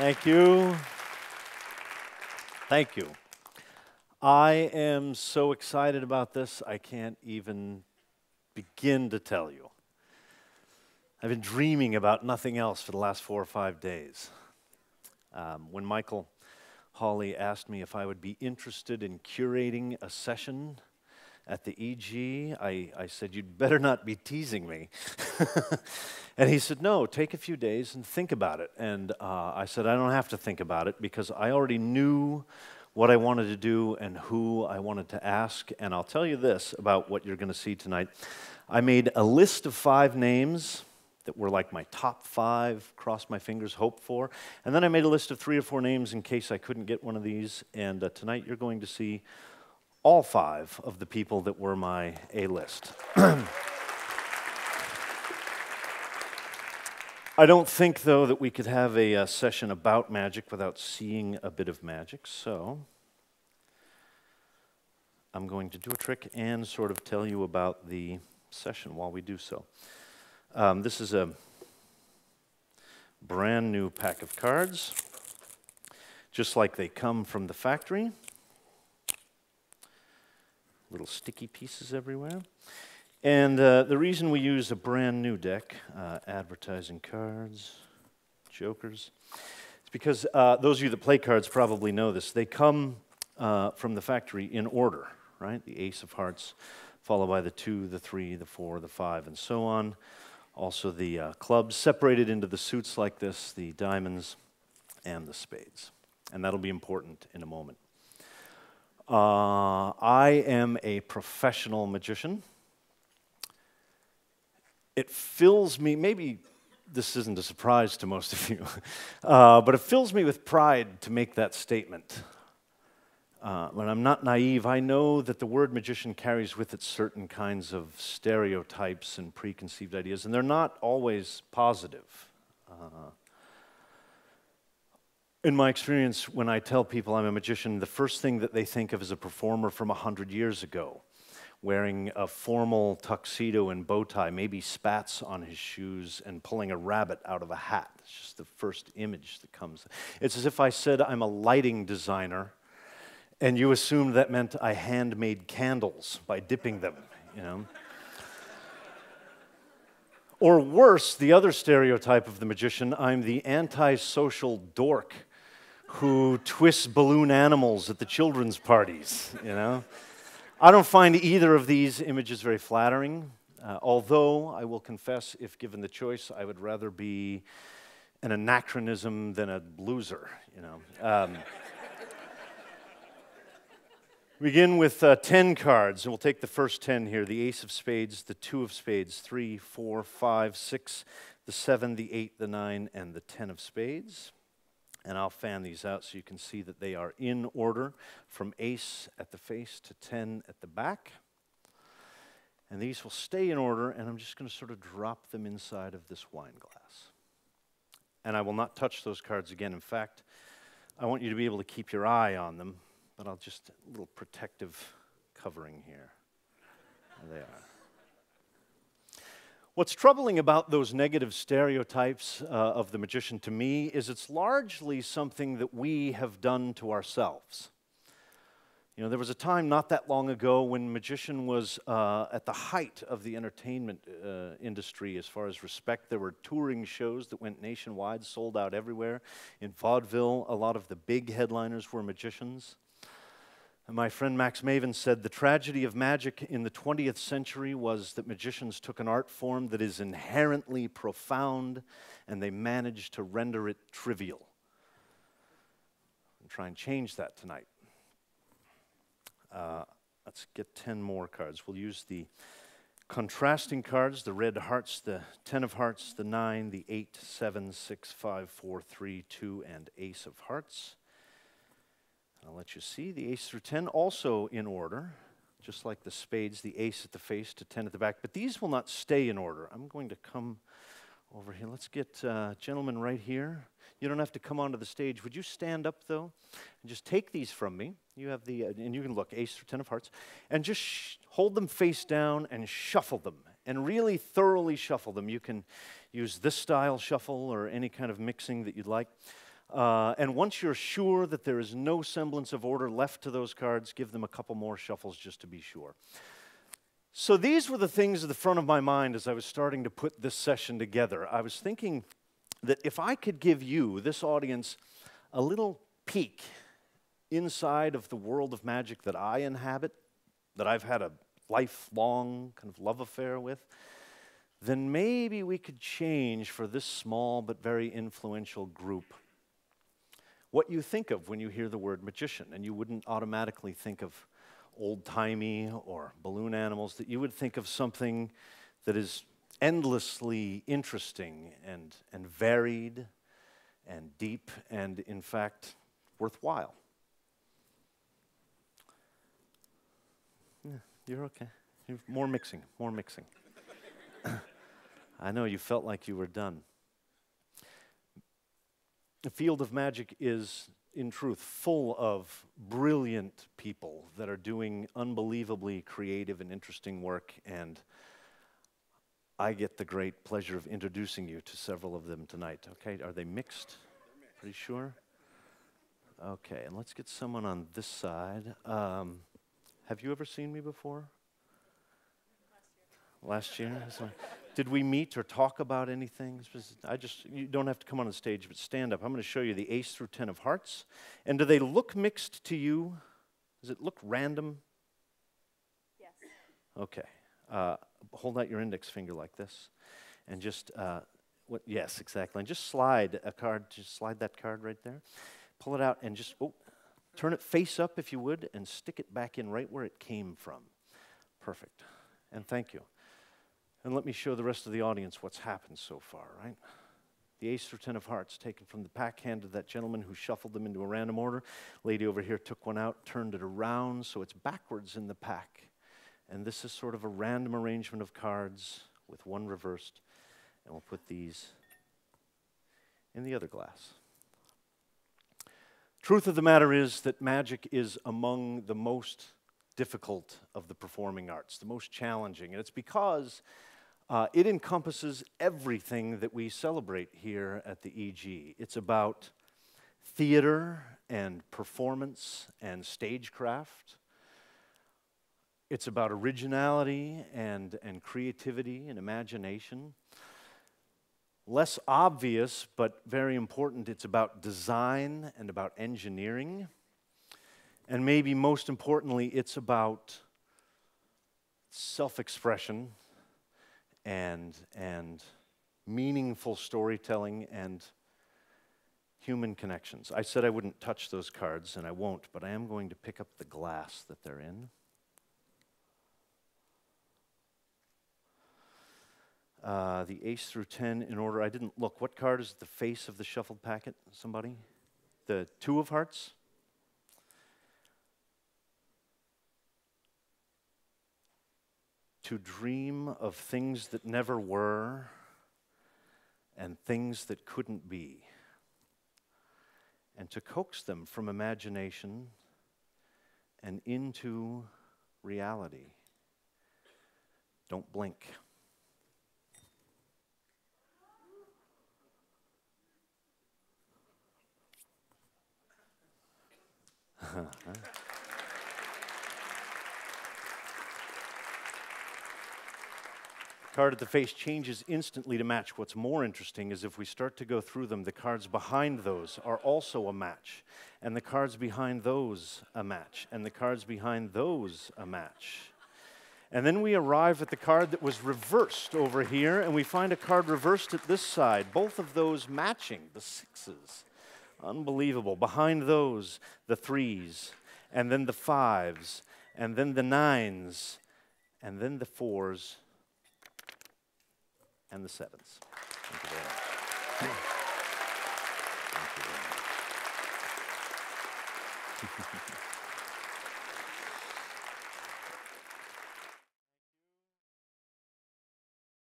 Thank you. Thank you. I am so excited about this, I can't even begin to tell you. I've been dreaming about nothing else for the last 4 or 5 days. When Michael Hawley asked me if I would be interested in curating a session at the EG, I said, "You'd better not be teasing me." And he said, "No, take a few days and think about it." And I said, "I don't have to think about it because I already knew what I wanted to do and who I wanted to ask." And I'll tell you this about what you're going to see tonight. I made a list of 5 names that were like my top 5, cross my fingers, hope for. And then I made a list of 3 or 4 names in case I couldn't get one of these. And tonight you're going to see all 5 of the people that were my A-list. I don't think, though, that we could have a session about magic without seeing a bit of magic, so I'm going to do a trick and sort of tell you about the session while we do so. This is a brand new pack of cards, just like they come from the factory. Little sticky pieces everywhere. And the reason we use a brand new deck, advertising cards, jokers, is because those of you that play cards probably know this. They come from the factory in order, right? The ace of hearts, followed by the 2, the 3, the 4, the 5, and so on. Also the clubs separated into the suits like this, the diamonds and the spades. And that'll be important in a moment. I am a professional magician. It fills me, maybe this isn't a surprise to most of you, but it fills me with pride to make that statement. When I'm not naive, I know that the word magician carries with it certain kinds of stereotypes and preconceived ideas, and they're not always positive. In my experience, when I tell people I'm a magician, the first thing that they think of is a performer from 100 years ago, wearing a formal tuxedo and bow tie, maybe spats on his shoes, and pulling a rabbit out of a hat. It's just the first image that comes. It's as if I said I'm a lighting designer, and you assumed that meant I handmade candles by dipping them, you know. Or worse, the other stereotype of the magician, I'm the antisocial dork who twists balloon animals at the children's parties, you know. I don't find either of these images very flattering, although I will confess, if given the choice, I would rather be an anachronism than a loser, you know. We begin with 10 cards, and we'll take the first 10 here. The ace of spades, the 2 of spades, 3, 4, 5, 6, the 7, the 8, the 9, and the 10 of spades. And I'll fan these out so you can see that they are in order from ace at the face to 10 at the back. And these will stay in order, and I'm just going to sort of drop them inside of this wine glass. And I will not touch those cards again. In fact, I want you to be able to keep your eye on them, but I'll just, a little protective covering here. There they are. What's troubling about those negative stereotypes of the magician to me is it's largely something that we have done to ourselves. You know, there was a time not that long ago when magician was at the height of the entertainment industry as far as respect. There were touring shows that went nationwide, sold out everywhere. In vaudeville, a lot of the big headliners were magicians. And my friend Max Maven said the tragedy of magic in the 20th century was that magicians took an art form that is inherently profound and they managed to render it trivial. I'll try and change that tonight. Let's get 10 more cards. We'll use the contrasting cards, the red hearts, the 10 of hearts, the 9, the 8, 7, 6, 5, 4, 3, 2, and ace of hearts. I'll let you see the ace through 10 also in order, just like the spades, the ace at the face to 10 at the back. But these will not stay in order. I'm going to come over here. Let's get gentlemen right here. You don't have to come onto the stage. Would you stand up, though, and just take these from me? You have the, and you can look, ace through 10 of hearts, and just hold them face down and shuffle them, and really thoroughly shuffle them. You can use this style shuffle or any kind of mixing that you'd like. And once you're sure that there is no semblance of order left to those cards, give them a couple more shuffles just to be sure. So these were the things at the front of my mind as I was starting to put this session together. I was thinking that if I could give you, this audience, a little peek inside of the world of magic that I inhabit, that I've had a lifelong kind of love affair with, then maybe we could change for this small but very influential group what you think of when you hear the word magician. And you wouldn't automatically think of old-timey or balloon animals, that you would think of something that is endlessly interesting and varied and deep and, in fact, worthwhile. Yeah, you're okay. More mixing, more mixing. I know you felt like you were done. The field of magic is, in truth, full of brilliant people that are doing unbelievably creative and interesting work, and I get the great pleasure of introducing you to several of them tonight. Okay, are they mixed? Pretty sure? Okay, and let's get someone on this side. Have you ever seen me before? Last year? Did we meet or talk about anything? You don't have to come on the stage, but stand up. I'm going to show you the ace through 10 of hearts. And do they look mixed to you? Does it look random? Yes. Okay. Hold out your index finger like this. And just, yes, exactly. And just slide a card, just slide that card right there. Pull it out and just, turn it face up if you would, and stick it back in right where it came from. Perfect. And thank you. And let me show the rest of the audience what's happened so far, right? The ace through 10 of hearts taken from the pack, handed that gentleman who shuffled them into a random order. Lady over here took one out, turned it around, so it's backwards in the pack. And this is sort of a random arrangement of cards with one reversed. And we'll put these in the other glass. Truth of the matter is that magic is among the most difficult of the performing arts, the most challenging. And it's because it encompasses everything that we celebrate here at the EG. It's about theater and performance and stagecraft. It's about originality and creativity and imagination. Less obvious, but very important, it's about design and about engineering. And maybe most importantly, it's about self-expression and meaningful storytelling and human connections. I said I wouldn't touch those cards, and I won't, but I am going to pick up the glass that they're in. The ace through 10 in order. I didn't look. What card is the face of the shuffled packet? Somebody? The 2 of hearts? To dream of things that never were and things that couldn't be, and to coax them from imagination and into reality. Don't blink. Card at the face changes instantly to match. What's more interesting is if we start to go through them, the cards behind those are also a match, and the cards behind those a match, and the cards behind those a match. And then we arrive at the card that was reversed over here, and we find a card reversed at this side, both of those matching, the 6s. Unbelievable. Behind those, the 3s, and then the 5s, and then the 9s, and then the 4s, and the 7s. Thank you very much.